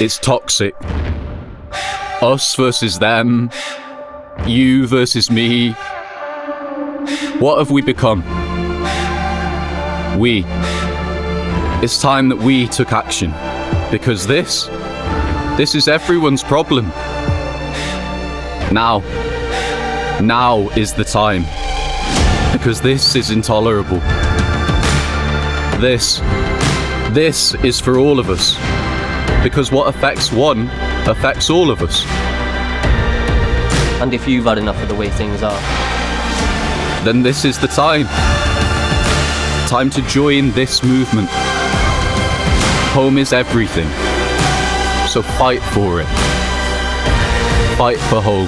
It's toxic. Us versus them. You versus me. What have we become? We. It's time that we took action. Because this is everyone's problem. Now is the time. Because this is intolerable. This is for all of us. Because what affects one affects all of us. And if you've had enough of the way things are, then this is the time. Time to join this movement. Home is everything. So fight for it. Fight for home.